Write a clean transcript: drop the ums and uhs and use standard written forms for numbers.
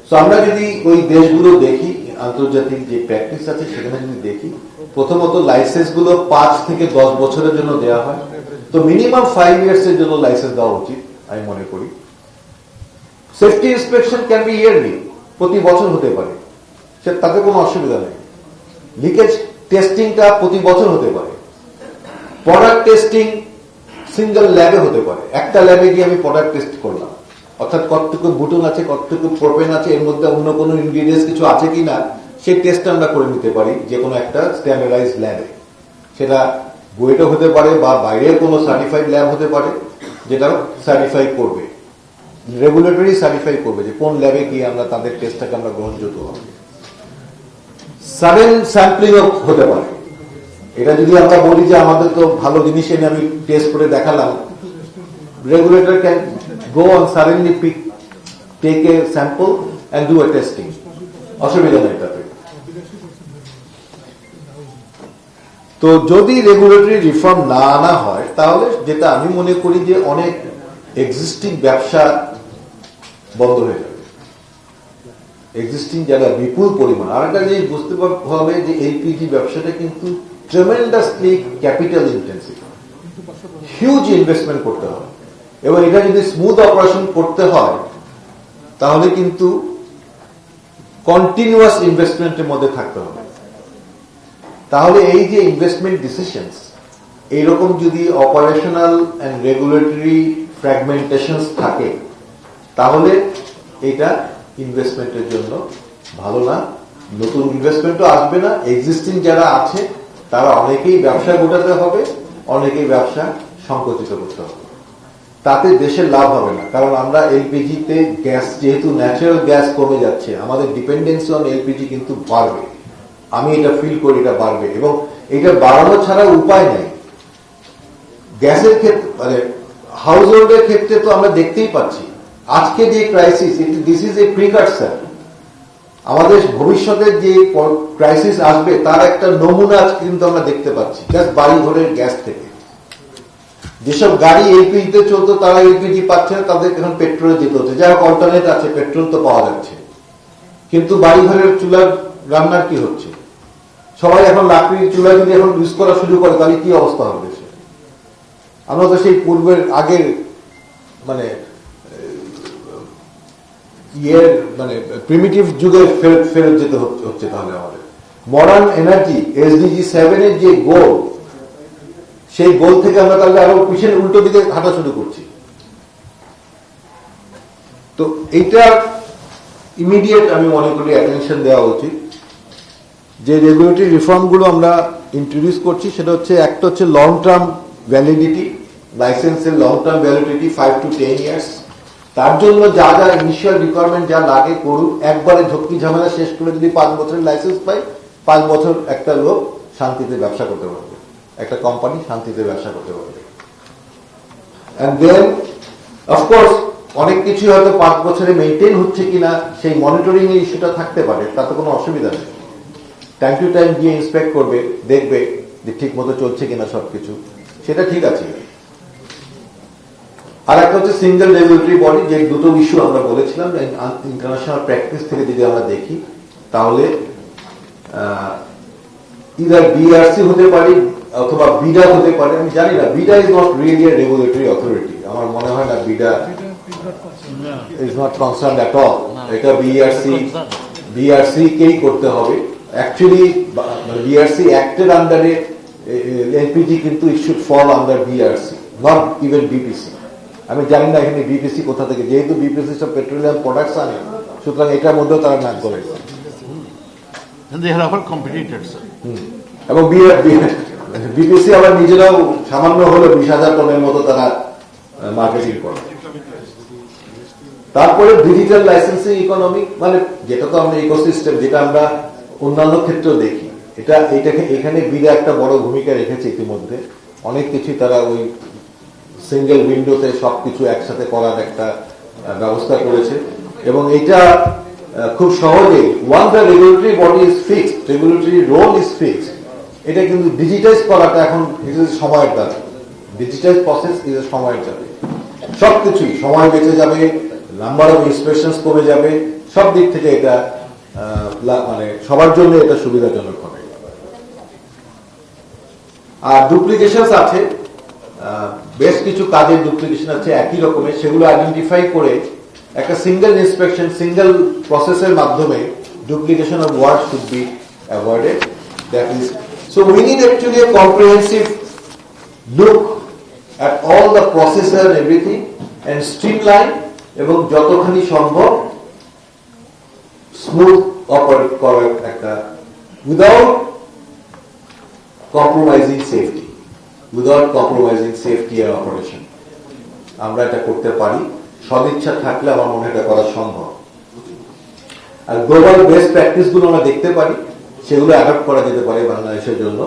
তো আমরা যদি ওই দেশগুলো দেখি, আন্তর্জাতিক যে প্র্যাকটিস আছে সেখানে যদি দেখি, প্রথমত লাইসেন্স গুলো 5 থেকে 10 বছরের জন্য দেওয়া হয়। তো মিনিমাম 5 ইয়ার্স এর জন্য লাইসেন্স দেওয়া উচিত আমি মনে করি। Safety inspection can be yearly, প্রতি বছর হতে পারে, তাতে কোনো অসুবিধা নেই। লিকেজ টেস্টিংটা প্রতি বছর হতে পারে। প্রোডাক্ট টেস্টিং সিঙ্গেল ল্যাবে হতে পারে, একটা ল্যাবে গিয়ে আমি প্রোডাক্ট টেস্ট করলাম, অর্থাৎ কতটুকু বুটন আছে, কতটুকু প্রোপেন আছে, এর মধ্যে অন্য কোনো ইনগ্রিডিয়েন্টস কিছু আছে কিনা সেই টেস্ট আমরা করে নিতে পারি যে কোনো একটা স্ট্যান্ডার্ডাইজড ল্যাবে। সেটা বুয়েটও হতে পারে বা বাইরের কোনো সার্টিফাইড ল্যাব হতে পারে, যেটা সার্টিফাই করবে, রেগুলেটরি সার্টিফাই করবে যে কোন ল্যাবে গিয়ে আমরা তাদের টেস্টটাকে আমরা গ্রহণযোগ্য হবে। সাডেন স্যাম্পলিং হতে পারে। এটা যদি আমরা বলি যে আমাদের তো ভালো জিনিস এনে আমি টেস্ট করে দেখালাম, regulator can go and suddenly take a sample and do a testing. অসুবিধা নেই তাতে। তো যদি রেগুলেটরি রিফর্ম না আনা হয়, তাহলে যেটা আমি মনে করি যে অনেক এক্সিস্টিং ব্যবসা বন্ধ হয়ে যাবে। এক্সিস্টিং যারা বিপুল পরিমাণ, আর একটা জিনিস বুঝতে হবে যে এলপিজি ব্যবসাটা কিন্তু ট্রেমেন্ডাসলি ক্যাপিটাল ইন্টেন্সিভ, হিউজ ইনভেস্টমেন্ট করতে হবে, এবং এটা যদি স্মুথ অপারেশন করতে হয় তাহলে কিন্তু কন্টিনিউয়াস ইনভেস্টমেন্টের মধ্যে থাকতে হবে। তাহলে এই যে ইনভেস্টমেন্ট ডিসিশনস, এইরকম যদি অপারেশনাল এন্ড রেগুলেটরি ফ্র্যাগমেন্টেশনস থাকে তাহলে এটা ইনভেস্টমেন্টের জন্য ভালো না। নতুন ইনভেস্টমেন্টও আসবে না, এক্সিস্টিং যারা আছে তারা অনেকেই ব্যবসা গোটাতে হবে, অনেকেই ব্যবসা সংকুচিত করতে হবে, তাতে দেশের লাভ হবে না। কারণ আমরা এলপিজিতে গ্যাস, যেহেতু ন্যাচারাল গ্যাস কমে যাচ্ছে, আমাদের ডিপেন্ডেন্সি অন এলপিজি কিন্তু বাড়বে, আমি এটা ফিল করি এটা বাড়বে, এবং এটা বাড়ানো ছাড়া উপায় নেই। গ্যাসের ক্ষেত্রে মানে হাউস হোল্ডের ক্ষেত্রে তো আমরা দেখতেই পাচ্ছি আজকে যে crisis, this is a precursor. আমাদের ভবিষ্যতের যে ক্রাইসিস আসবে তার একটা নমুনা কিন্তু আমরা দেখতে পাচ্ছি জাস্ট বাড়ি ঘরের গ্যাস থেকে। যেসব গাড়ি এলপিজিতে চলতো তারা এলপিজি পাচ্ছে না, তাদের এখন পেট্রোলে যেতে হচ্ছে। যাই হোক, অল্টারনেট আছে, পেট্রোল তো পাওয়া যাচ্ছে, কিন্তু বাড়ি ঘরের চুলার রান্নার কি হচ্ছে? সবাই এখন লাকড়ির চুলা যদি এখন ইউজ করা শুরু করে তাহলে কি অবস্থা হবে দেশে? আমরা তো সেই পূর্বের আগের মানে মানে প্রিমিটিভ যুগে ফেরত যেতে হচ্ছে। তাহলে আমাদের মডার্ন এনার্জি এসডিজি 7 এর যে গোল, সেই গোল থেকে আমরা তাহলে আরো পিছনে উল্টো দিকে হাঁটা শুরু করছি। তো এইটা ইমিডিয়েট আমি মনে করি অ্যাটেনশন দেওয়া উচিত। যে রেগুলেটরি রিফর্ম গুলো আমরা ইন্ট্রোডিউস করছি সেটা হচ্ছে, একটা হচ্ছে লং টার্ম ভ্যালিডিটি, লাইসেন্সের long term validity 5 to 10 years. তার জন্য যা যা ইনিশিয়াল রিকোয়ারমেন্ট যা লাগে করুক, একবারে ঝক্কি ঝামেলা শেষ করে যদি 5 বছরের লাইসেন্স পাই, 5 বছর একটা লোক শান্তিতে ব্যবসা করতে পারবে, একটা কোম্পানি শান্তিতে ব্যবসা করতে পারবে। এন্ড দেন অফকোর্স অনেক কিছু হয়তো 5 বছরে মেনটেন হচ্ছে কিনা সেই মনিটরিং এর ইস্যুটা থাকতে পারে, তাতে কোনো অসুবিধা নেই। টাইম টু টাইম গিয়ে ইন্সপেক্ট করবে, দেখবে যে ঠিক মতো চলছে কিনা সবকিছু, সেটা ঠিক আছে। আর একটা হচ্ছে সিঙ্গেল রেগুলেটরি বডি, যে দুটো ইস্যু আমরা বলেছিলাম, ইন্টারন্যাশনাল প্র্যাকটিস থেকে যদি আমরা দেখি তাহলে ইদার বিআরসি হতে পারে অথবা বিডা হতে পারে। আমি জানি না, BIDA is not really a regulatory authority, আমার মনে হয় না BIDA is not concern at all. এটা বিআরসি কেই করতে হবে। অ্যাকচুয়ালি বিআরসি অ্যাক্টের আন্ডারে এলপিজি কিন্তু it should fall under BRC, not even BPC. আমি জানি না এখানে বিপিসি কোথা থেকে, যেহেতু বিপিসি সব পেট্রোলিয়াম প্রোডাক্টস আনে, সুতরাং এটার মধ্যেও তারা নাক করে। এবং বিপিসি আবার নিজেরাও সামান্য হলে 20,000 টনের মতো তারা মার্কেটিং করে। তারপরে ডিজিটাল লাইসেন্সিং ইকোনমি, মানে যেটা তো আমরা ইকোসিস্টেম, যেটা আমরা অন্যান্য ক্ষেত্রেও দেখি, এটাকে এখানে বিডা একটা বড় ভূমিকা রেখেছে। ইতিমধ্যে অনেক কিছু তারা ওই সিঙ্গেল উইন্ডোতে সবকিছু একসাথে করার একটা ব্যবস্থা করেছে, এবং এটা খুব সহজে one the regulatory body is fixed, regulatory role is fixed, এটা কিন্তু ডিজিটাইজ করাটা এখন সময়ের দাবি। ডিজিটাইজ প্রসেস ইজ সময়ের দাবি, সবকিছুই সময় বেঁচে যাবে, নাম্বার অফ ইন্সপেকশনস কমে যাবে, সব দিক থেকে এটা মানে সবার জন্য এটা সুবিধাজনক হবে। আর ডুপ্লিকেশন আছে, বেশ কিছু কাজের ডুপ্লিকেশন আছে একই রকমের, সেগুলো আইডেন্টিফাই করে একটা সিঙ্গেল ইন্সপেকশন, সিঙ্গেল প্রসেসের মাধ্যমে duplication of work should be avoided. That is, so we need actually A comprehensive look at all the processor and everything and streamline এবং যতখানি সম্ভব স্মুথ অপারেট করার একটা, without compromising safety, without compromising safety and operation আমরা এটা করতে পারি। সদিচ্ছা থাকলে আমার মনে হয় এটা করা সম্ভব। আর গ্লোবাল বেস্ট প্র্যাকটিস গুলো আমরা দেখতে পারি, সেগুলো অ্যাডপ্ট করা যেতে পারে বাংলাদেশের জন্য।